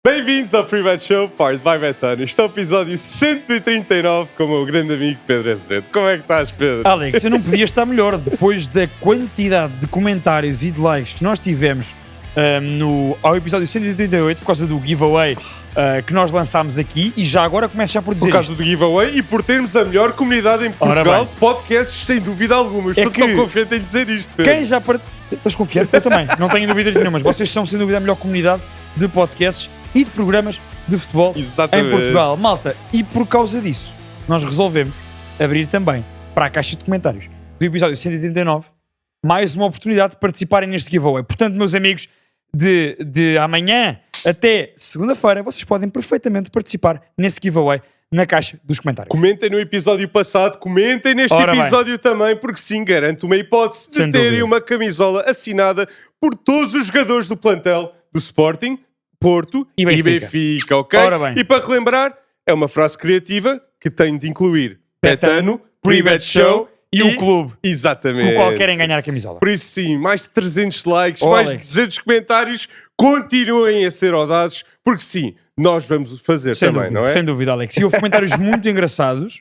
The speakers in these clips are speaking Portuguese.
Bem-vindos ao Free Bet Show, Powered by Betano. Este é o episódio 139 com o meu grande amigo Pedro Azevedo. Como é que estás, Pedro? Alex, eu não podia estar melhor depois da quantidade de comentários e de likes que nós tivemos ao episódio 138 por causa do giveaway que nós lançámos aqui, e já agora começo já por dizer por causa do giveaway e por termos a melhor comunidade em Portugal de podcasts, sem dúvida alguma. Estou tão confiante em dizer isto, Pedro. Quem já... Estás confiante? Eu também, não tenho dúvidas nenhumas. Vocês são sem dúvida a melhor comunidade de podcasts e de programas de futebol em Portugal. Malta, e por causa disso, nós resolvemos abrir também para a caixa de comentários do episódio 139 mais uma oportunidade de participarem neste giveaway. Portanto, meus amigos, de amanhã até segunda-feira, vocês podem perfeitamente participar nesse giveaway na caixa dos comentários. Comentem no episódio passado, comentem neste episódio também, porque sim, garanto uma hipótese de terem uma camisola assinada por todos os jogadores do plantel do Sporting, Porto e Benfica, ok? E para relembrar, é uma frase criativa que tem de incluir Betano, Pre-Bet Show e o clube. Exatamente. O qual querem ganhar a camisola. Por isso sim, mais de 300 likes, mais de 200 comentários, continuem a ser audazes, porque sim, nós vamos fazer sem também, dúvida, não é? Sem dúvida, Alex. E houve comentários muito engraçados.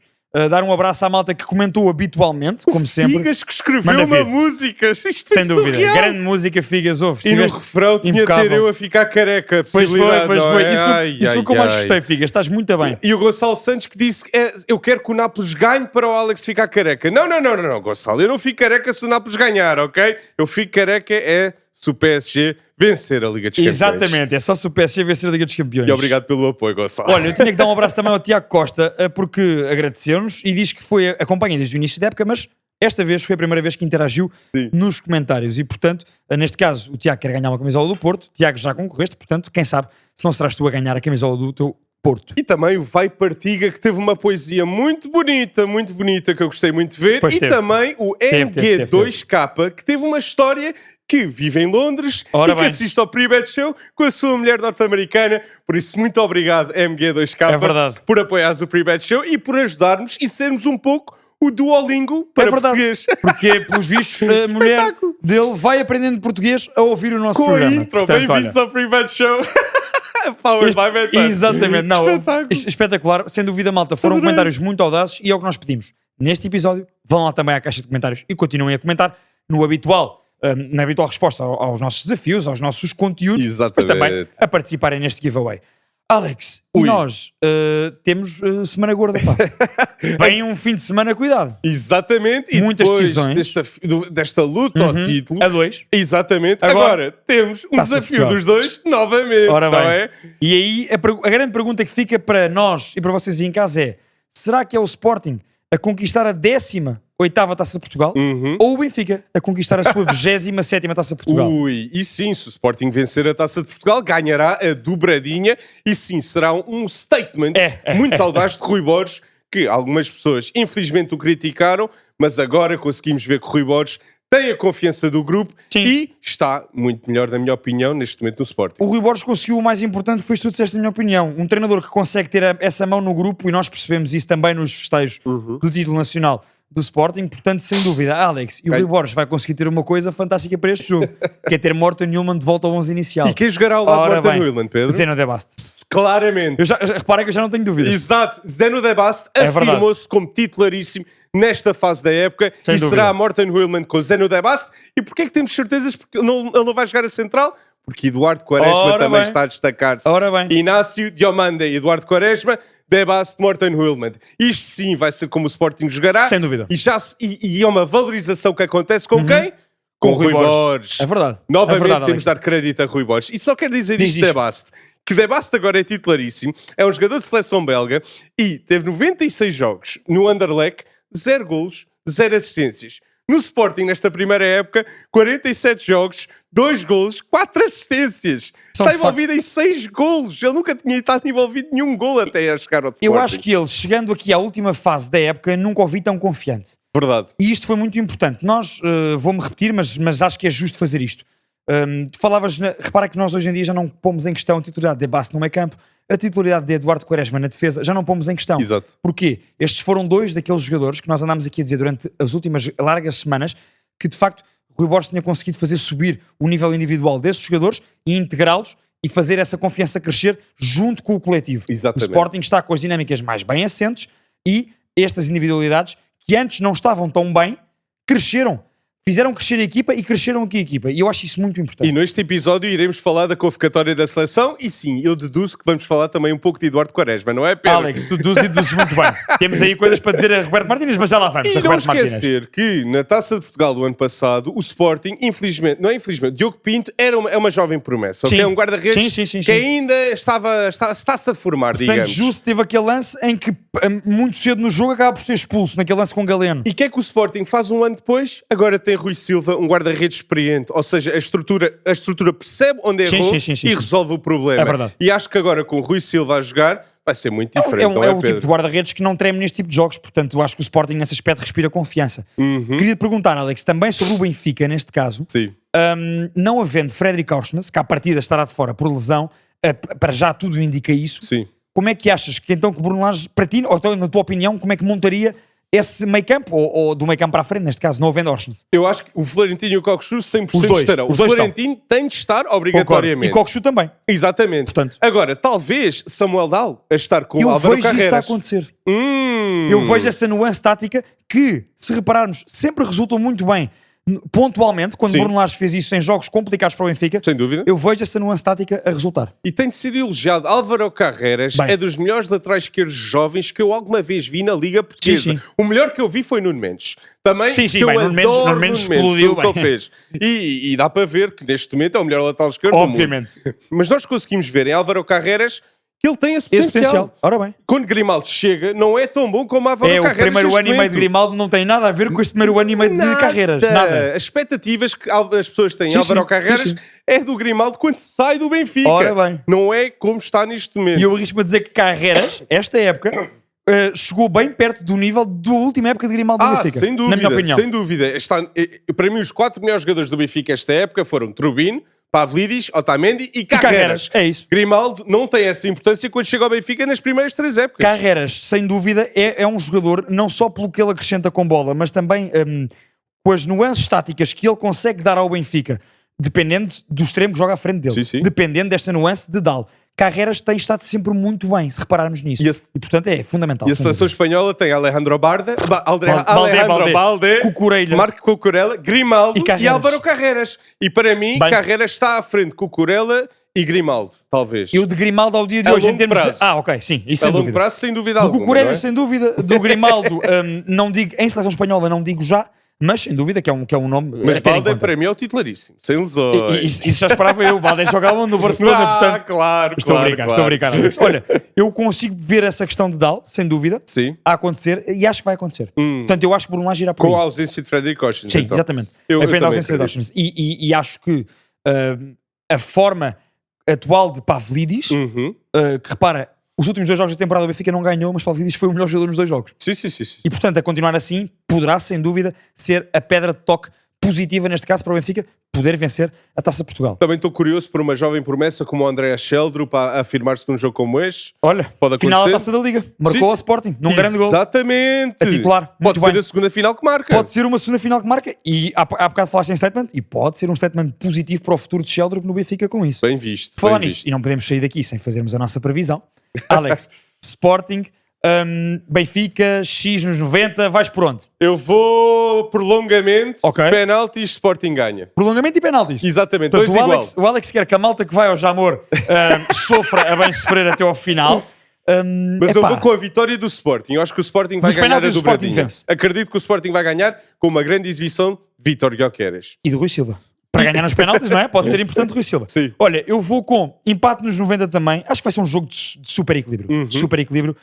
Dar um abraço à malta que comentou habitualmente, como sempre. Figas que escreveu uma música. Isto sem dúvida. Surreal. Grande música, Figas, ouve. E no refrão tinha de ter eu a ficar careca. Pois foi. É? Isso foi o que eu mais gostei, Figas. Estás muito bem. E o Gonçalo Santos que disse eu quero que o Nápoles ganhe para o Alex ficar careca. Não, Gonçalo. Eu não fico careca se o Nápoles ganhar, ok? Eu fico careca se o PSG vencer a Liga dos Campeões. Exatamente, é só se o PSG vencer a Liga dos Campeões. E obrigado pelo apoio, Gonçalo. Olha, eu tinha que dar um abraço também ao Tiago Costa, porque agradeceu-nos e diz que acompanha desde o início da época, mas esta vez foi a primeira vez que interagiu nos comentários. E, portanto, neste caso, o Tiago quer ganhar uma camisola do Porto. Tiago, já concorreste, portanto, quem sabe se não serás tu a ganhar a camisola do teu Porto. E também o Vai Partiga, que teve uma poesia muito bonita, que eu gostei muito de ver. Pois e teve. Também o MG2K, que teve uma história que vive em Londres que assiste ao Pre-Bet Show com a sua mulher norte-americana. Por isso, muito obrigado, MG2K, por apoiares o Pre-Bet Show e por ajudar-nos e sermos um pouco o Duolingo para português. Porque, pelos vistos, a mulher dele vai aprendendo português a ouvir o nosso programa. Com a intro, bem-vindos ao Pre-Bet Show. Powered by Betano. Exatamente, espetacular. Sem dúvida, malta, foram comentários muito audazes e é o que nós pedimos. Neste episódio, vão lá também à caixa de comentários e continuem a comentar na habitual resposta aos nossos desafios, aos nossos conteúdos, mas também a participarem neste giveaway. Alex, e nós temos semana gorda, pá. Vem um fim de semana, cuidado. Exatamente. Muitas depois decisões. desta luta ao título. A 2. Exatamente. Agora temos um desafio dos dois novamente. Ora bem. Não é? E aí a grande pergunta que fica para nós e para vocês aí em casa é: será que é o Sporting a conquistar a 18ª Taça de Portugal ou o Benfica a conquistar a sua 27ª Taça de Portugal? E sim, se o Sporting vencer a Taça de Portugal, ganhará a dobradinha e sim, será um statement muito audaz de Rui Borges, que algumas pessoas infelizmente o criticaram, mas agora conseguimos ver que Rui Borges tem a confiança do grupo e está muito melhor, na minha opinião, neste momento no Sporting. O Rui Borges conseguiu o mais importante, foi isto que tu disseste, na minha opinião. Um treinador que consegue ter essa mão no grupo, e nós percebemos isso também nos festejos do título nacional do Sporting. Portanto, sem dúvida, Alex, e o Rui Borges vai conseguir ter uma coisa fantástica para este jogo, que é ter Morten Newman de volta ao 11 inicial. E quem jogará ao lado de Morten Newman, Pedro? Zeno de Bast. Claramente. Repara que eu já não tenho dúvidas. Exato. Zeno de Bast afirmou-se como titularíssimo nesta fase da época. Sem dúvida. Será Morten Newman com Zeno de Bast. E porquê é que temos certezas? Porque ele não vai jogar a central? Porque Eduardo Quaresma também está a destacar-se. Inácio Diomande e Eduardo Quaresma, de Bast, Morten Newman. Isto sim vai ser como o Sporting jogará. Sem dúvida. E é uma valorização que acontece com quem? Com Rui Borges. É verdade. Novamente temos de dar crédito a Rui Borges. E só quero dizer isto de Bast. Que De Bast agora é titularíssimo, é um jogador de seleção belga e teve 96 jogos no Anderlecht, 0 golos, 0 assistências. No Sporting, nesta primeira época, 47 jogos, 2 golos, 4 assistências. Está envolvido em 6 golos. Ele nunca tinha estado envolvido em nenhum golo até a chegar ao Sporting. Eu acho que ele, chegando aqui à última fase da época, nunca o vi tão confiante. Verdade. E isto foi muito importante. Nós, vou-me repetir, mas acho que é justo fazer isto. Tu falavas, repara que nós hoje em dia já não pomos em questão a titularidade de Bast no meio campo, a titularidade de Eduardo Quaresma na defesa, já não pomos em questão. Exato. Porquê? Estes foram dois daqueles jogadores que nós andámos aqui a dizer durante as últimas largas semanas que de facto Rui Borges tinha conseguido fazer subir o nível individual desses jogadores e integrá-los e fazer essa confiança crescer junto com o coletivo. Exatamente. O Sporting está com as dinâmicas mais bem assentes e estas individualidades que antes não estavam tão bem, cresceram. Fizeram crescer a equipa e cresceram aqui a equipa. E eu acho isso muito importante. E neste episódio iremos falar da convocatória da seleção e sim, eu deduzo que vamos falar também um pouco de Eduardo Quaresma, não é, Pedro? Alex, tu deduzes muito bem. Temos aí coisas para dizer a Roberto Martínez, mas já lá vamos. E não esquecer que na Taça de Portugal do ano passado, o Sporting, infelizmente, Diogo Pinto é uma jovem promessa, ok? Sim. É um guarda-redes que ainda está-se a formar, digamos. Santos Justo teve aquele lance em que muito cedo no jogo acaba por ser expulso, naquele lance com Galeno. E o que é que o Sporting faz um ano depois? Agora tem Rui Silva, um guarda-redes experiente, ou seja, a estrutura percebe onde errou e resolve o problema. É verdade. E acho que agora com o Rui Silva a jogar vai ser muito diferente. É o tipo de guarda-redes que não treme neste tipo de jogos, portanto eu acho que o Sporting nesse aspecto respira confiança. Queria te perguntar, Alex, também sobre o Benfica neste caso. Sim. Não havendo Fredrik Aursnes, que à partida estará de fora por lesão, para já tudo indica isso. Sim. Como é que achas que então que o Bruno Lage, para ti, ou então, na tua opinião, como é que montaria esse meio campo, ou do meio campo para a frente, neste caso, não havendo Aursnes? Eu acho que o Florentino e o Cockchu 100% estarão. O dois Florentino tem de estar obrigatoriamente. E Cockchu também. Exatamente. Portanto, agora, talvez Samuel Dal a estar com o Álvaro Carreras. Eu vejo isso a acontecer. Eu vejo essa nuance tática que, se repararmos, sempre resultam muito bem. Pontualmente, quando Bruno Lage fez isso em jogos complicados para o Benfica, sem dúvida, eu vejo essa nuance tática a resultar. E tem de ser elogiado. Álvaro Carreras é dos melhores laterais esquerdos jovens que eu alguma vez vi na Liga Portuguesa. Sim. O melhor que eu vi foi Nuno Mendes. Também eu adoro Nuno Mendes pelo que ele fez. E dá para ver que neste momento é o melhor lateral esquerdo do mundo. Mas nós conseguimos ver em Álvaro Carreras que ele tem esse potencial. Ora bem. Quando Grimaldo chega, não é tão bom como Álvaro Carreras. O primeiro ano e meio de Grimaldo não tem nada a ver com este primeiro ano e meio de Carreras. Nada. As expectativas que as pessoas têm em Álvaro Carreras é do Grimaldo quando sai do Benfica. Ora bem. Não é como está neste momento. E eu arrisco-me a dizer que Carreras, esta época, chegou bem perto do nível da última época de Grimaldo do Benfica. Sem dúvida, na minha opinião. Sem dúvida. Para mim, os 4 melhores jogadores do Benfica esta época foram Trubin, Pavlidis, Otamendi e Carreras. É isso. Grimaldo não tem essa importância quando chega ao Benfica nas primeiras 3 épocas. Carreras, sem dúvida, é um jogador não só pelo que ele acrescenta com bola, mas também com as nuances táticas que ele consegue dar ao Benfica, dependendo do extremo que joga à frente dele. Sim. Dependendo desta nuance de Dal. Carreras tem estado sempre muito bem, se repararmos nisso. E portanto é fundamental. E a seleção espanhola tem Alejandro Balde, Cucurella, Marco Cucurella, Grimaldo e Álvaro Carreras. E para mim, Carreras está à frente de Cucurella e Grimaldo, talvez. E o de Grimaldo ao dia de hoje, em termos prazo. de... ok, sim, isso sem dúvida. A longo dúvida. prazo, sem dúvida alguma. Do Cucurella, é? sem dúvida. Do Grimaldo, não digo, em seleção espanhola não digo já, mas sem dúvida que é um nome. Mas Balde para mim é o titularíssimo, sem lesões. Isso já esperava eu. O Balde joga no Barcelona, portanto. Claro, estou a brincar, Alex. Olha, eu consigo ver essa questão de Dal, sem dúvida, a acontecer e acho que vai acontecer. Portanto, eu acho que Bruno Lage irá por com a ausência de Fredrik Aursnes. Sim, então. exatamente. A ausência de Aursnes. E acho que a forma atual de Pavlidis, que repara, os últimos 2 jogos da temporada do Benfica não ganhou, mas Pavlidis foi o melhor jogador nos 2 jogos. Sim. E portanto, a continuar assim, poderá sem dúvida ser a pedra de toque positiva neste caso para o Benfica poder vencer a Taça de Portugal. Também estou curioso por uma jovem promessa como o André Sheldrup a afirmar-se num jogo como este. Olha, pode acontecer. Final da Taça da Liga, marcou ao Sporting num grande gol. Exatamente. A titular. Pode ser a segunda final que marca. Pode ser uma segunda final que marca e há bocado falaste em statement e pode ser um statement positivo para o futuro de Sheldrup no Benfica com isso. Bem visto. Falar nisto, e não podemos sair daqui sem fazermos a nossa previsão. Alex, Sporting, Benfica, X nos 90, vais por onde? Eu vou prolongamento, penaltis, Sporting ganha. Prolongamento e penaltis? Exatamente, portanto, 2 igual. O Alex quer que a malta que vai ao Jamor sofra a bem sofrer até ao final. Mas eu vou com a vitória do Sporting. Eu acho que o Sporting vai ganhar a dobradinha. Acredito que o Sporting vai ganhar com uma grande exibição de Vítor Gyökeres. E de Rui Silva. Para ganhar nos penaltis, não é? Pode ser importante Rui Silva. Sim. Olha, eu vou com empate nos 90 também. Acho que vai ser um jogo de super equilíbrio. Super equilíbrio.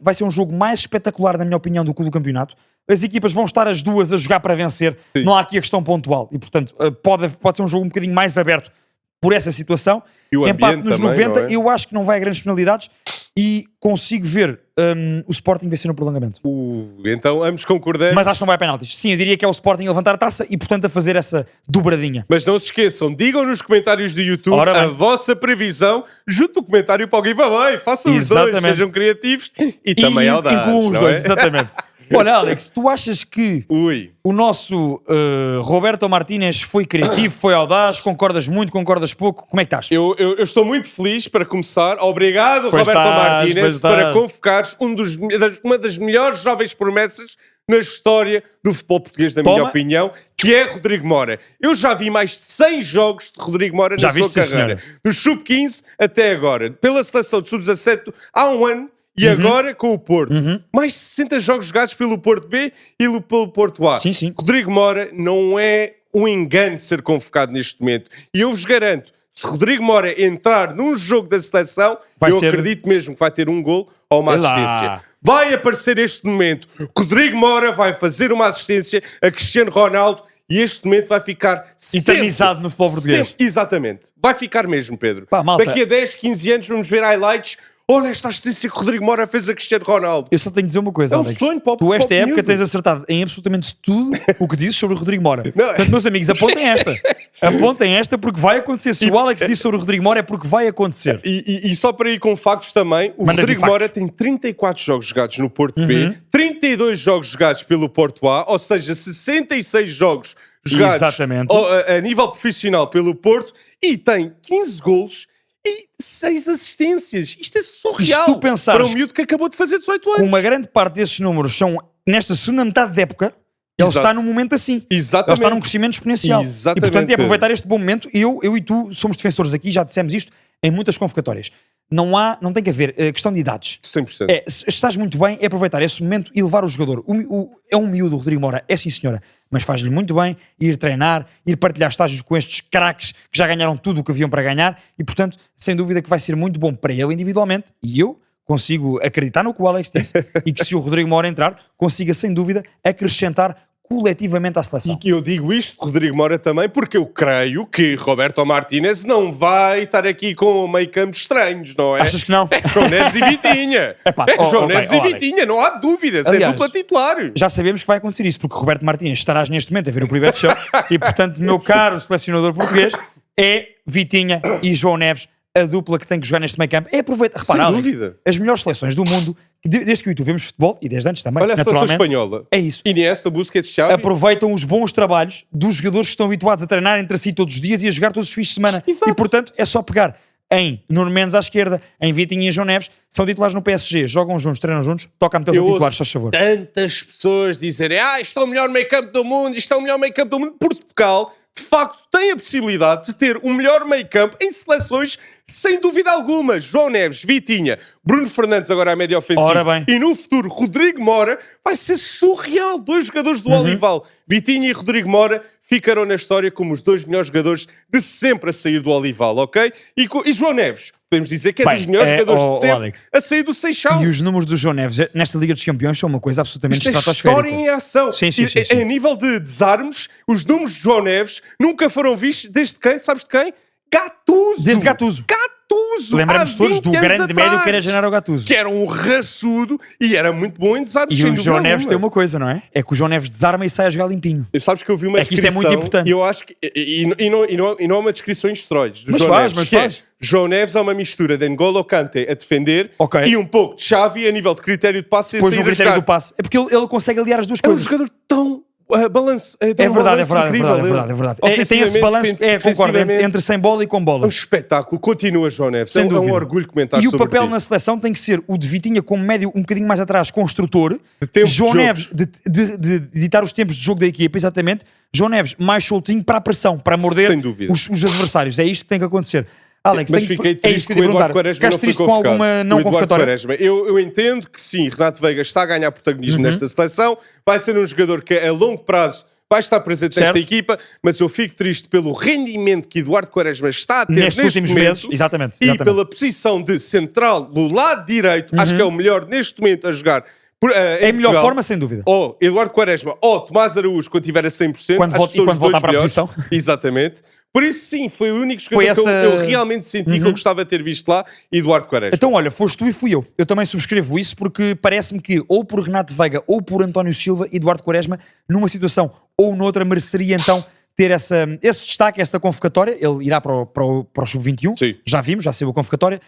Vai ser um jogo mais espetacular, na minha opinião, do que o do campeonato. As equipas vão estar as duas a jogar para vencer. Sim. Não há aqui a questão pontual. E, portanto, pode ser um jogo um bocadinho mais aberto por essa situação. E o empate nos também, 90, é? eu acho que não vai a grandes penalidades e consigo ver o Sporting vencer no prolongamento. Então ambos concordamos. Mas acho que não vai a penaltis. Sim, eu diria que é o Sporting a levantar a taça e, portanto, a fazer essa dobradinha. Mas não se esqueçam, digam nos comentários do YouTube a vossa previsão junto do comentário para o giveaway. Façam os dois, sejam criativos e também audazes. Incluam os dois, exatamente. Olha, Alex, tu achas que o nosso Roberto Martínez foi criativo, foi audaz? Concordas muito, concordas pouco? Como é que estás? Eu estou muito feliz para começar. Obrigado, Pois Roberto estás, Martínez, pois para estás. convocares uma das melhores jovens promessas na história do futebol português, na minha Toma. opinião, que é Rodrigo Mora. Eu já vi mais de 100 jogos de Rodrigo Mora Já na sua viste, sim, carreira. senhora. Do Sub-15 até agora. Pela seleção de Sub-17 há um ano e Uhum. agora com o Porto. Mais de 60 jogos jogados pelo Porto B e pelo Porto A. Sim, sim. Rodrigo Mora não é um engano ser convocado neste momento. E eu vos garanto, se Rodrigo Mora entrar num jogo da seleção, eu acredito mesmo que vai ter um gol ou uma assistência. Vai aparecer este momento. Rodrigo Mora vai fazer uma assistência a Cristiano Ronaldo e este momento vai ficar eternizado no futebol português. Exatamente. Vai ficar mesmo, Pedro. Pá, malta. Daqui a 10, 15 anos vamos ver highlights. Olha esta assistência que o Rodrigo Mora fez a Cristiano Ronaldo. Eu só tenho de dizer uma coisa, É um Alex. sonho para o- Tu, esta para o época, miúdo. tens acertado em absolutamente tudo o que dizes sobre o Rodrigo Mora. Não. Portanto, meus amigos, apontem esta. Apontem esta porque vai acontecer. Se o Alex disse sobre o Rodrigo Mora é porque vai acontecer. E só para ir com factos também, o Manda Rodrigo vir Mora tem 34 jogos jogados no Porto B, 32 jogos jogados pelo Porto A, ou seja, 66 jogos jogados Exatamente. a nível profissional pelo Porto, e tem 15 golos e 6 assistências. Isto é surreal E se tu pensares para um miúdo que acabou de fazer 18 anos. Uma grande parte desses números são nesta segunda metade da época. Ele Exato. está num momento assim. Exatamente. Ele está num crescimento exponencial. Exatamente, E portanto é aproveitar Pedro. este bom momento. Eu e tu somos defensores aqui, já dissemos isto em muitas convocatórias. Não tem que haver questão de idades. 100%. Se estás muito bem, é aproveitar esse momento e levar o jogador. É um miúdo, o Rodrigo Mora, é sim senhora, mas faz-lhe muito bem ir treinar, ir partilhar estágios com estes craques que já ganharam tudo o que haviam para ganhar e, portanto, sem dúvida que vai ser muito bom para ele individualmente e eu consigo acreditar no que o Alex disse e que se o Rodrigo Mora entrar, consiga sem dúvida acrescentar coletivamente à seleção. E eu digo isto, Rodrigo Mora também, porque eu creio que Roberto Martínez não vai estar aqui com meio campos estranhos, não é? Achas que não? É João Neves e Vitinha. Epá, João bem, Neves e Alex. Vitinha, não há dúvidas. Aliás, é dupla titular. Já sabemos que vai acontecer isso, porque Roberto Martínez estarás neste momento a ver o Primeiro Show e, portanto, meu caro selecionador português, é Vitinha e João Neves a dupla que tem que jogar neste meio campo. É aproveitar. Repara, Sem Alex, dúvida. as melhores seleções do mundo, desde que o YouTube vemos futebol, e desde antes também, Olha a seleção naturalmente, espanhola. é isso. Iniesta, Busquets, Xavi. Aproveitam os bons trabalhos dos jogadores que estão habituados a treinar entre si todos os dias e a jogar todos os fins de semana. Exato. E, portanto, é só pegar em Nuno Mendes à esquerda, em Vitinha e João Neves, são titulares no PSG, jogam juntos, treinam juntos, toca a metê-los a Eu titulares, ouço faz favor. tantas pessoas dizerem isto é o melhor meio campo do mundo, isto é o melhor meio campo do mundo. Portugal, de facto, tem a possibilidade de ter o melhor meio campo em seleções, sem dúvida alguma. João Neves, Vitinha, Bruno Fernandes agora a média ofensiva Ora bem. e no futuro Rodrigo Mora, vai ser surreal. 2 jogadores do Olival, Vitinha e Rodrigo Mora, ficarão na história como os 2 melhores jogadores de sempre a sair do Olival, ok? E João Neves, podemos dizer que é Bem, dos melhores jogadores de sempre Alex. a sair do Seixal. E os números do João Neves nesta Liga dos Campeões são uma coisa absolutamente Isto é estratosférica. história em ação. Sim, sim, E, sim, sim. Em nível de desarmes, os números de João Neves nunca foram vistos desde quem? Sabes de quem? Gattuso! Desde Gattuso. Gattuso! Lembramos há todos 20 do anos grande atrás, médio que era Gennaro Gattuso. que era um raçudo e era muito bom em desarmes. E sem o dúvida João Neves alguma. tem uma coisa, não é? É que o João Neves desarma e sai a jogar limpinho. E sabes que eu vi uma É que isto é descrição muito importante. e eu acho que e não é uma descrição em esteroides do Mas João faz, Neves, mas que faz. é João Neves é uma mistura de N'Golo Kanté a defender Ok. e um pouco de Xavi a nível de critério de passe e a Depois sair no a critério jogar. do passe. É porque ele consegue aliar as duas É um coisas. jogador tão balance. É verdade, é verdade, incrível. é verdade, é verdade. Tem esse Ofensivamente, balanço, concordo, defensivamente, entre sem bola e com é um bola. espetáculo. Continua, João Neves. Sem É um dúvida. orgulho comentar E o sobre papel ti. na seleção tem que ser o de Vitinha como médio um bocadinho mais atrás, construtor. De tempo de João jogos. Neves de ditar os tempos de jogo da equipa, exatamente. João Neves mais soltinho para a pressão, para morder Sem dúvida. os adversários. É isto que tem que acontecer. Alex, Mas tenho- fiquei é triste isto que que o eu ia Eduardo perguntar. Quaresma não Ficaste foi triste com convocado. alguma não O Eduardo convocatória? Quaresma. Eu entendo que sim, Renato Veiga está a ganhar protagonismo Uhum. nesta seleção. Vai ser um jogador que a longo prazo vai estar presente Certo. nesta equipa, mas eu fico triste pelo rendimento que Eduardo Quaresma está a ter Nestes neste últimos momento. meses, exatamente. E pela posição de central do lado direito, acho que é o melhor neste momento a jogar. É a melhor forma, sem dúvida. Ou Eduardo Quaresma ou Tomás Araújo quando tiver a 100%. Quando acho volta- que são e quando os dois voltar para a melhores. posição. Exatamente. Por isso, sim, foi o único jogador Foi que essa- eu realmente senti que eu gostava de ter visto lá, Eduardo Quaresma. Então, olha, foste tu e fui eu. Eu também subscrevo isso porque parece-me que ou por Renato Veiga ou por António Silva, Eduardo Quaresma, numa situação ou noutra, mereceria então ter esse destaque, esta convocatória. Ele irá para o Sub-21, Sim. já vimos, já saiu a convocatória,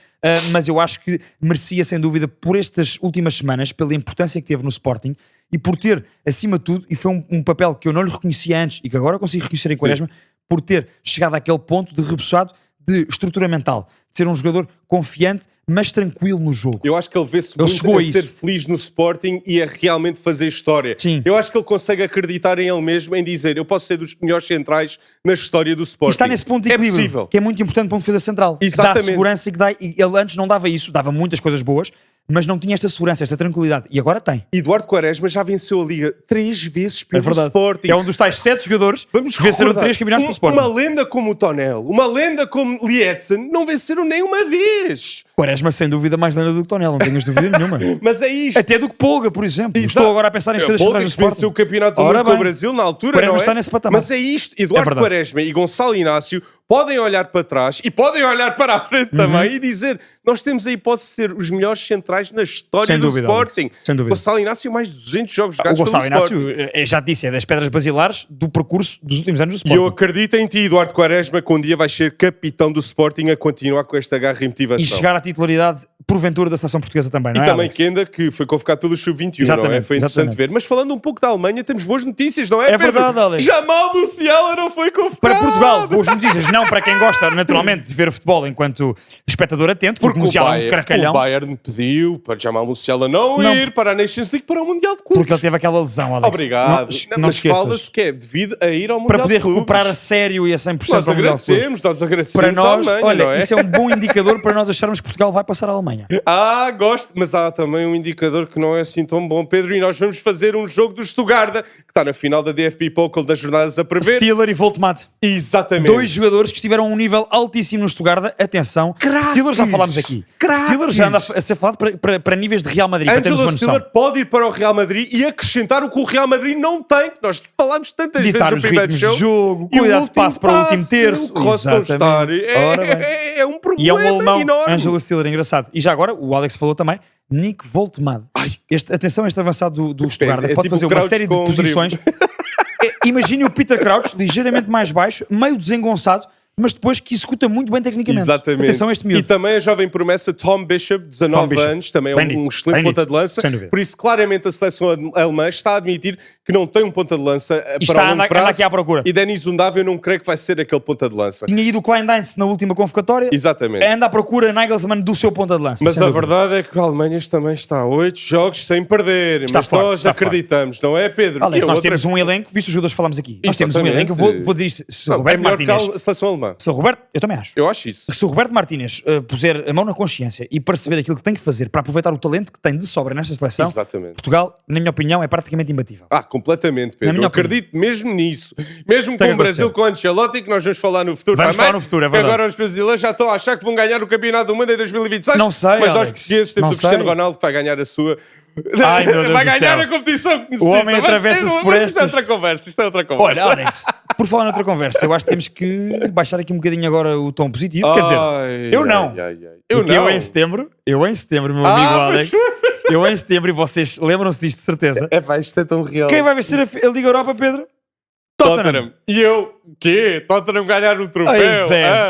mas eu acho que merecia, sem dúvida, por estas últimas semanas, pela importância que teve no Sporting e por ter, acima de tudo, e foi um papel que eu não lhe reconhecia antes e que agora consigo reconhecer em Quaresma, por ter chegado àquele ponto de rebuçado de estrutura mental, de ser um jogador confiante, mas tranquilo no jogo. Eu acho que ele vê-se muito a ser feliz no Sporting e a realmente fazer história. Sim. Eu acho que ele consegue acreditar em ele mesmo, em dizer, eu posso ser dos melhores centrais na história do Sporting. E está nesse ponto de equilíbrio, que é muito importante para um defesa central. Exatamente. Que dá segurança e ele antes não dava isso, dava muitas coisas boas, mas não tinha esta segurança, esta tranquilidade. E agora tem. Eduardo Quaresma já venceu a Liga 3 vezes pelo Sporting. É um dos tais 7 jogadores que venceram 3 campeonatos pelo Sporting. Uma lenda como o Tonel, uma lenda como Lietzen, não venceram nem uma vez. Quaresma, sem dúvida, mais lenda do que Tonel, não tenhas dúvida nenhuma. Mas é isto. Até do que Polga, por exemplo. Exato. Estou agora a pensar em defesas centrais do Sporting. Venceu o campeonato do mundo com o Brasil na altura, Quaresma não é? está nesse patamar. Mas é isto. Eduardo Quaresma e Gonçalo Inácio podem olhar para trás e podem olhar para a frente também e dizer, nós temos a hipótese de ser os melhores centrais na história do Sporting. Sem dúvida. Gonçalo Inácio, mais de 200 jogos jogados o Gonçalo pelo Sporting. Inácio, já te disse, é das pedras basilares do percurso dos últimos anos do Sporting. E eu acredito em ti, Eduardo Quaresma, que um dia vais ser capitão do Sporting a continuar com esta garra e motivação. E chegar à titularidade, porventura, da seleção portuguesa também, não é, E também Alex? Kenda, que foi convocado pelo Sub-21, não é? Foi interessante ver. Mas falando um pouco da Alemanha, temos boas notícias, não é, É Pedro? verdade, Alex. Jamal Musiala não foi convocado. Para Portugal, boas notícias, não para quem gosta, naturalmente, de ver futebol enquanto espectador atento, porque o Musiala é um caracalhão. O Bayern pediu para Jamal Musiala não ir para a Nations League, para o Mundial de Clubes. Porque ele teve aquela lesão, Alex. Obrigado. Mas fala-se que é devido a ir ao Mundial para poder de Clubes. recuperar a sério e a 100% Nós ao Mundial de Clubes. nós agradecemos para nós, à Alemanha, olha, não é? isso é um bom indicador para nós acharmos que Portugal vai passar a Alemanha. Gosto, mas há também um indicador que não é assim tão bom, Pedro, e nós vamos fazer um jogo do Stuttgart, que está na final da DFB Pokal das jornadas a prever. Steeler e Voltmat. Exatamente. 2 jogadores que estiveram a um nível altíssimo no Stuttgart. Atenção, Craques. Steeler já falámos aqui. Craques. Steeler já anda a ser falado para níveis de Real Madrid, para termos uma Angelo noção. Steeler pode ir para o Real Madrid e acrescentar o que o Real Madrid não tem, que nós falámos tantas Ditar vezes os no primeiro ritmos de show. jogo, cuidado de passe para o último terço. O Cross não estar. É um problema E é um alemão, enorme. Angelo Steeler, engraçado. E já agora, o Alex falou também, Nick Voltmad. Atenção, este avançado do Stuttgart pode tipo fazer uma série de posições. Imagine o Peter Crouch, ligeiramente mais baixo, meio desengonçado, mas depois que executa muito bem tecnicamente. Exatamente. Atenção a este miúdo. E também a jovem promessa Tom Bishop, 19 anos, também é um excelente ponta de lança. Por isso, claramente, a seleção alemã está a admitir que não tem um ponta de lança para o longo prazo. Anda aqui à procura. E Denis Undav, eu não creio que vai ser aquele ponta de lança. Tinha ido o Klein-Deinz na última convocatória. Exatamente. Anda à procura Nagelsmann do seu ponta de lança. Mas a verdade é que a Alemanha também está a 8 jogos sem perder. Mas nós acreditamos, não é, Pedro? Alex, nós temos um elenco, visto os jogadores que falamos aqui. Nós temos um elenco, vou dizer isto. Se o Roberto Martínez... a seleção alemã. Se o Roberto... Eu também acho. Eu acho isso. Se o Roberto Martínez puser a mão na consciência e perceber aquilo que tem que fazer para aproveitar o talento que tem de sobra nesta seleção, exatamente, Portugal, na minha opinião, é praticamente imbatível. Completamente, Pedro. Eu acredito mesmo nisso. Mesmo com o Brasil, com o Ancelotti, que nós vamos falar no futuro vamos também. Falar no futuro, é verdade. Agora os brasileiros já estão a achar que vão ganhar o Campeonato do Mundo em 2026. Não sei, mas nós Alex, portugueses temos o Cristiano Ronaldo que vai ganhar a sua... Ai, vai ganhar a competição que necessita. O homem atravessa-se por estas... Isto é outra conversa, Olha, Alex, por falar noutra conversa, eu acho que temos que baixar aqui um bocadinho agora o tom positivo. Quer dizer, eu não. Eu em setembro, meu amigo Alex, eu em setembro, e vocês lembram-se disto de certeza. Isto é tão real. Quem vai vencer a Liga Europa, Pedro? Tottenham. E eu, quê? Tottenham ganhar o troféu?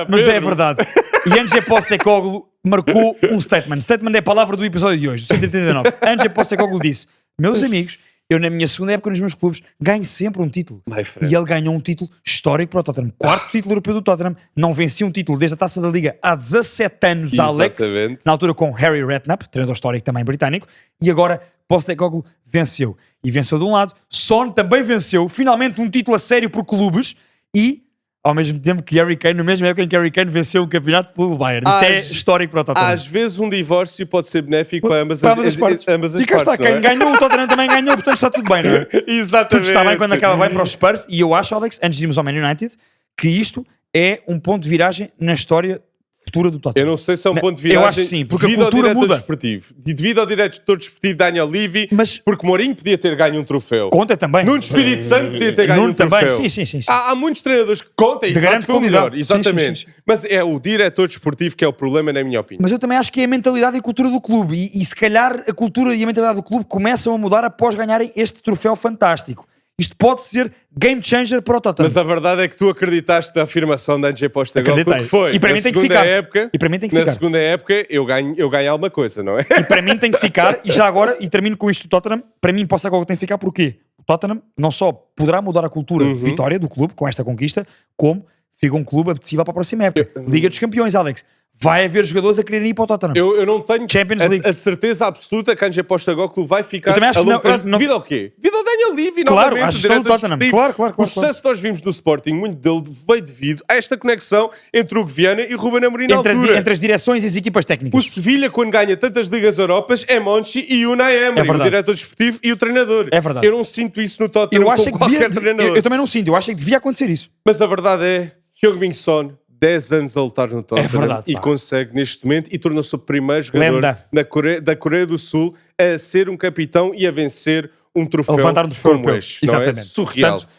Mas é verdade. E Ange Postecoglou marcou um statement. Statement é a palavra do episódio de hoje, do 139. Ange Postecoglou disse: meus amigos, eu na minha segunda época nos meus clubes ganho sempre um título. E ele ganhou um título histórico para o Tottenham. 4º título europeu do Tottenham. Não vencia um título desde a Taça da Liga há 17 anos, Alex. Na altura com Harry Redknapp, treinador histórico também britânico. E agora Postecoglou venceu. E venceu de um lado. Son também venceu. Finalmente um título a sério por clubes. E... ao mesmo tempo que Harry Kane, no mesmo época em que Harry Kane venceu um campeonato pelo Bayern. Isto é histórico para o Tottenham. Às vezes um divórcio pode ser benéfico para ambas as partes. E cá está, quem ganhou, o Tottenham também ganhou, portanto está tudo bem, não é? Exatamente. Tudo está bem quando acaba bem para os Spurs. E eu acho, Alex, antes de irmos ao Man United, que isto é um ponto de viragem na história futura do Tottenham. Eu não sei se é um ponto de viragem. Eu acho que sim, porque devido a cultura ao diretor muda. desportivo. E devido ao diretor desportivo Daniel Levy, porque Mourinho podia ter ganho um troféu. Conta também. Nuno Espírito Santo podia ter ganho um troféu. Sim. Há muitos treinadores que contam e de grande foi o melhor. Exatamente. Sim. Mas é o diretor desportivo que é o problema, na minha opinião. Mas eu também acho que é a mentalidade e a cultura do clube. E se calhar a cultura e a mentalidade do clube começam a mudar após ganharem este troféu fantástico. Isto pode ser game changer para o Tottenham. Mas a verdade é que tu acreditaste na afirmação da Ange Postecoglou, Acreditei. que foi. E para mim tem que ficar. E para mim tem que na ficar. segunda época eu ganho alguma coisa, não é? E para mim tem que ficar, e já agora, e termino com isto do Tottenham, para mim Postecoglou tem que ficar porque o Tottenham não só poderá mudar a cultura de vitória do clube com esta conquista, como fica um clube apetecível para a próxima época. Liga dos Campeões, Alex. Vai haver jogadores a quererem ir para o Tottenham. Eu não tenho Champions League. a certeza absoluta que a Ange Postecoglou vai ficar também acho a que longo prazo não- devido ao quê? Devido ao Daniel Levy, Claro, novamente, à o gestão do diretor Tottenham. desportivo. Claro. O sucesso que nós vimos no Sporting, muito dele veio devido a esta conexão entre o Viana e o Ruben Amorim na altura. Entre as direções e as equipas O técnicas. Sevilha, quando ganha tantas Ligas Europas, é Monchi e Unai Emery, o verdade. diretor desportivo e o treinador. É verdade. Eu não sinto isso no Tottenham Eu acho com que qualquer devia, treinador. eu também não sinto, eu acho que devia acontecer isso. Mas a verdade é que Heung-min Son, 10 anos a lutar no Tottenham verdade, e pá. consegue neste momento e tornou-se o primeiro jogador Lenda. da Coreia do Sul a ser um capitão e a vencer um troféu A levantar um troféu como europeu. este. Não é? Exatamente. Surreal. Portanto,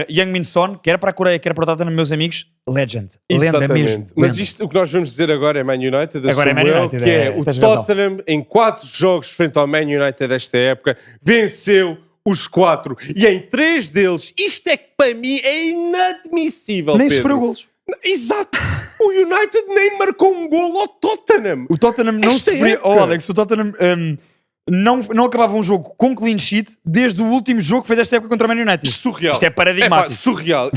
Heung-min Son, quer para a Coreia, quer para o Tottenham, meus amigos, legend. Lenda Exatamente. mesmo. Mas lenda. isto, o que nós vamos dizer agora é Man United, Agora é Man assumo eu, United, que é o tens razão. Tottenham em 4 jogos frente ao Man United desta época venceu os 4 e em 3 deles, isto é que para mim é inadmissível, Nem Pedro. sofreu golos. Exato. O United nem marcou um golo ao Tottenham. O Tottenham não Esta sofria. época. Oh, Alex, o Tottenham não acabava um jogo com clean sheet desde o último jogo que fez esta época contra o Man United. Surreal. Isto é paradigmático. Surreal.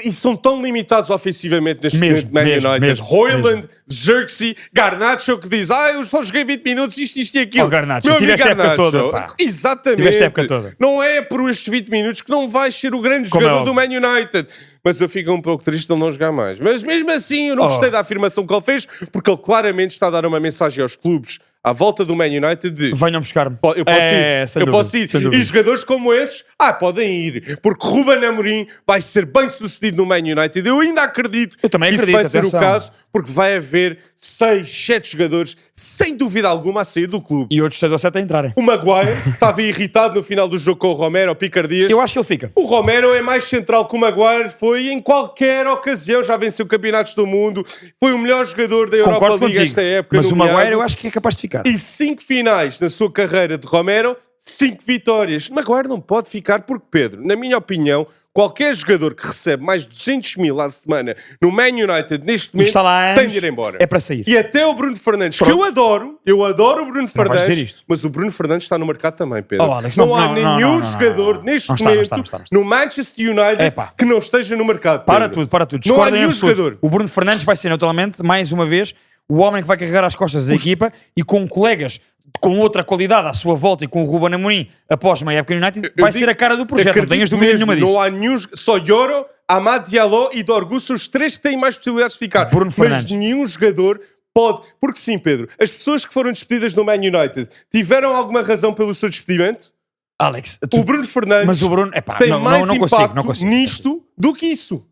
E são tão limitados ofensivamente neste Mesmo, momento Man mesmo, United. mesmo, Hoyland, Xerxes, Garnacho que diz eu só joguei 20 minutos, isto e aquilo. Oh, Garnacho, Meu amigo tiveste a época Garnacho. toda, pá. Exatamente. Tiveste a época toda. Não é por estes 20 minutos que não vais ser o grande Como é jogador do óbvio. Man United. Mas eu fico um pouco triste de ele não jogar mais. Mas mesmo assim eu não gostei da afirmação que ele fez, porque ele claramente está a dar uma mensagem aos clubes à volta do Man United de Venham buscar-me. eu posso ir, sem eu dúvida, posso ir. sem dúvida. E jogadores como esses, podem ir, porque Ruben Amorim vai ser bem sucedido no Man United. Eu ainda acredito Eu também que isso acredito, vai ser atenção. o caso, porque vai haver 6, 7 jogadores, sem dúvida alguma, a sair do clube. E outros 6 ou 7 a entrarem. O Maguire estava irritado no final do jogo com o Romero, ao Picardias. Eu acho que ele fica. O Romero é mais central que o Maguire foi em qualquer ocasião. Já venceu campeonatos do mundo. Foi o melhor jogador da Europa Concordo League contigo. esta época. Mas o nomeado. Maguire eu acho que é capaz de ficar. E 5 finais na sua carreira de Romero, 5 vitórias. Maguire não pode ficar porque, Pedro, na minha opinião, qualquer jogador que recebe mais de 200 mil à semana no Man United neste momento está lá há tem anos, de ir embora. é para sair. E até o Bruno Fernandes, Pronto. que eu adoro o Bruno Não vais dizer Fernandes, isto. mas o Bruno Fernandes está no mercado também, Pedro. Oh, Alex, não não, há não, nenhum não, jogador não. neste Não está, momento não está. no Manchester United Epá. que não esteja no mercado, Para Pedro. tudo. Não há Discordem nenhum absoluto. jogador. O Bruno Fernandes vai ser, naturalmente, mais uma vez, o homem que vai carregar as costas da equipa e com colegas com outra qualidade à sua volta e com o Ruben Amorim após uma época no United, vai ser a cara do projeto, não tenhas dúvida nenhuma disso. Não há nenhum... Só Yoro, Amad Diallo e Dorgu são os 3 que têm mais possibilidades de ficar. Bruno Mas Fernandes. nenhum jogador pode... Porque sim, Pedro, as pessoas que foram despedidas no Man United tiveram alguma razão pelo seu despedimento? Alex, O Bruno Fernandes mas o Bruno, tem não, mais não impacto consigo. nisto do que isso.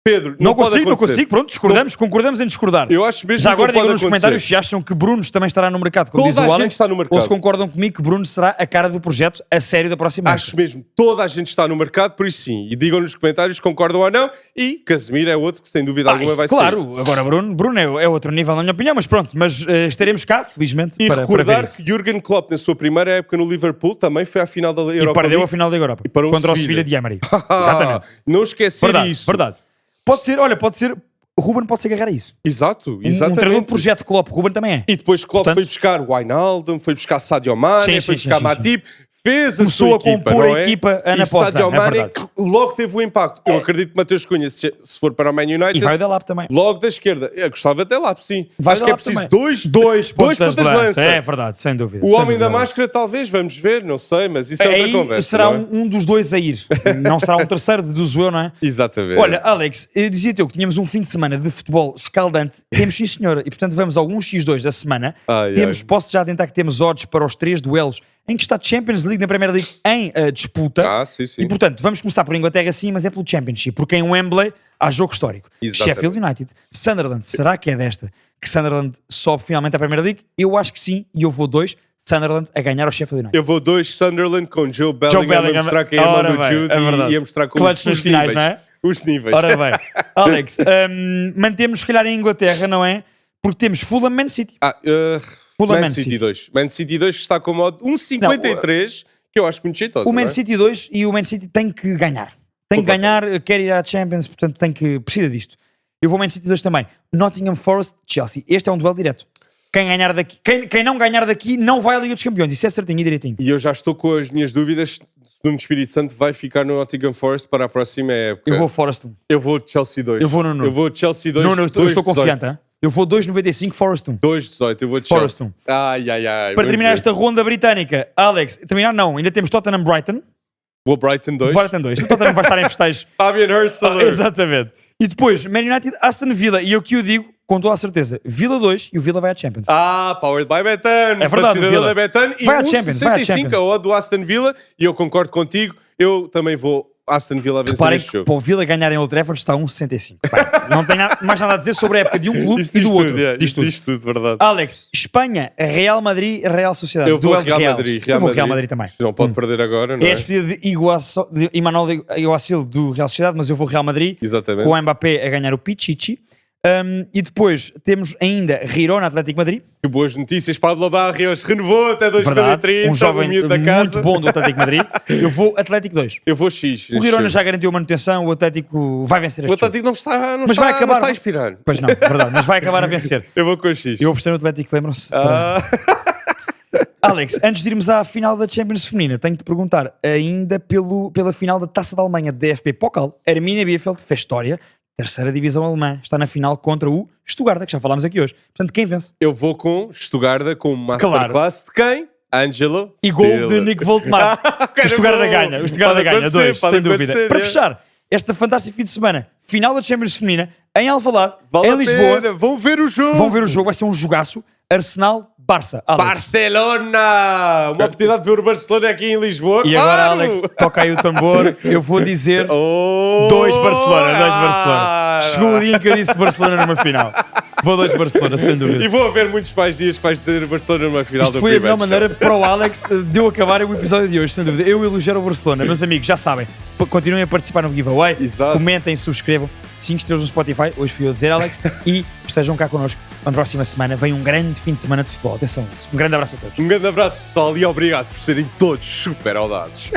Pedro, Não pode consigo, acontecer. pronto, discordamos, concordamos em discordar. Eu acho mesmo Já que agora não pode digam nos acontecer. comentários se acham que Bruno também estará no mercado, como diz Toda o a Alex, gente está no mercado. ou se concordam comigo que Bruno será a cara do projeto a sério da próxima época. Acho mesmo, toda a gente está no mercado, por isso sim. E digam nos comentários se concordam ou não. E Casemiro é outro que sem dúvida alguma isso, vai ser. claro, agora Bruno é outro nível na minha opinião, mas pronto, mas estaremos cá, felizmente, E para recordar ver isso. que Jürgen Klopp, na sua primeira época no Liverpool, também foi à final da E Europa perdeu a League. final da Europa para um contra o Sevilha. Sevilha de Emery. Exatamente. Não esquecer Verdade, isso. verdade. Pode ser, o Ruben pode se agarrar a isso. Exato, Um exatamente. treinador de projeto Klopp, o Ruben também é. E depois Klopp Portanto- foi buscar o Wijnaldum, foi buscar Sadio Mane, Sim, foi sim, buscar sim, Matip, fez a Começou sua a equipa, compor não a é? equipa ano E após ano, Sadio é Mane verdade. que logo teve o impacto. Eu acredito que Mateus Cunha, se for para o Man United, E vai o Delap também. logo da esquerda. Eu gostava até lá, sim. Vai Acho que é Delap preciso também. dois pontas de lança. É verdade, sem dúvida. O sem homem da dúvida. máscara, talvez, vamos ver, não sei, mas isso é outra Aí conversa. será não é? um dos dois a ir. Não será um terceiro, deduzo eu, não é? Exatamente. Olha, Alex, eu dizia-te eu que tínhamos um fim de semana de futebol escaldante. Temos sim, senhora. E portanto vamos a alguns X2 da semana. Posso já adiantar que temos odds para os 3 duelos em que está Champions League na Premier League em disputa. Sim. E portanto, vamos começar por Inglaterra sim, mas é pelo Championship, porque em Wembley há jogo histórico. Exatamente. Sheffield United, Sunderland, será que é desta que Sunderland sobe finalmente à Premier League? Eu acho que sim, e eu vou 2, Sunderland a ganhar ao Sheffield United. Eu vou 2 Sunderland com Joe Bellingham a mostrar que é irmão do Jude e a mostrar com Clutch nas os finais, níveis. não é? Os níveis. Ora bem, Alex, mantemos se calhar em Inglaterra, não é? Porque temos Fulham Man City. Fulham Man City 2. Man City 2 que está com modo 1,53, que eu acho muito jeitosa. O Man City 2 e o Man City tem que ganhar. Tem que ganhar, quer ir à Champions, portanto precisa disto. Eu vou Man City 2 também. Nottingham Forest, Chelsea. Este é um duelo direto. Quem não ganhar daqui não vai à Liga dos Campeões. Isso é certinho e direitinho. E eu já estou com as minhas dúvidas se o Espírito Santo vai ficar no Nottingham Forest para a próxima época. Eu vou Forest 1. Eu vou Chelsea 2. Eu vou no Nuno. Eu vou Chelsea 2. Nuno, eu estou confiante. Hein? Eu vou 2,95 Forest 1. 2,18. Eu vou Forest Chelsea. 1. Ai. Para terminar esta ronda britânica, Alex, terminar não, ainda temos Tottenham Brighton. Vou Brighton 2. Brighton 2. O Tottenham vai estar em festejos. Fabian Hurstler. Exatamente. E depois, Man United, Aston Villa. E eu que o digo, com toda a certeza, Villa 2 e o Villa vai à Champions. Powered by Betan. É verdade, da Betan. E vai à Champions, 1,65 a odd do Aston Villa. E eu concordo contigo. Eu também vou Aston Villa a vencer Reparem este que jogo. para o Villa ganhar em Old Trafford está a 1,65. Não tenho mais nada a dizer sobre a época de um clube Isso e do outro. Diz tudo, verdade. Alex, Espanha, Real Madrid, Real Sociedade. Eu vou Duelo de Real Reals. Madrid. Eu vou Real Madrid também. Não pode perder agora, não É é? a despedida de Emmanuel Iguacil do Real Sociedade, mas eu vou Real Madrid. Exatamente. Com o Mbappé a ganhar o Pichichi. E depois temos ainda Girona, Atlético Madrid. Que boas notícias. Pablo Barrios renovou até 2030. Um jovem miúdo da casa. muito bom do Atlético Madrid. Eu vou Atlético 2. Eu vou X. O Girona já garantiu a manutenção, o Atlético vai vencer este O Atlético não está a inspirar. Pois não, verdade, mas vai acabar a vencer. Eu vou com X. Eu apostei no Atlético, lembram-se? Alex, antes de irmos à final da Champions Feminina, tenho de te perguntar ainda pela final da Taça da Alemanha de DFB Pokal. Arminia Bielefeld fez história. Terceira divisão alemã, está na final contra o Stuttgart, que já falámos aqui hoje. Portanto, quem vence? Eu vou com Stuttgart, com masterclass de quem? Angelo e gol de Nick Voltmar. O Stuttgart ganha. O Stuttgart ganha. 2, sem dúvida. Para fechar esta fantástica fim de semana, final da Champions Feminina, em Alvalade, em Lisboa. Vão ver o jogo. Vai ser um jogaço. Arsenal-Barça. Barcelona! Uma oportunidade de ver o Barcelona aqui em Lisboa. E agora, Alex, toca aí o tambor. Eu vou dizer 2 Barcelona. Chegou o dia em que eu disse Barcelona numa final. Vou 2 Barcelona, sem dúvida. E vou haver muitos mais dias que vais dizer Barcelona numa final. Isto foi a melhor maneira para o Alex de eu acabar o episódio de hoje, sem dúvida. Eu elogiar o Barcelona. Meus amigos, já sabem, continuem a participar no giveaway. Exato. Comentem, subscrevam. 5 estrelas no Spotify. Hoje fui eu a dizer, Alex. E estejam cá connosco. Na próxima semana vem um grande fim de semana de futebol. Atenção a isso. Um grande abraço a todos. Um grande abraço, pessoal, e obrigado por serem todos super audazes.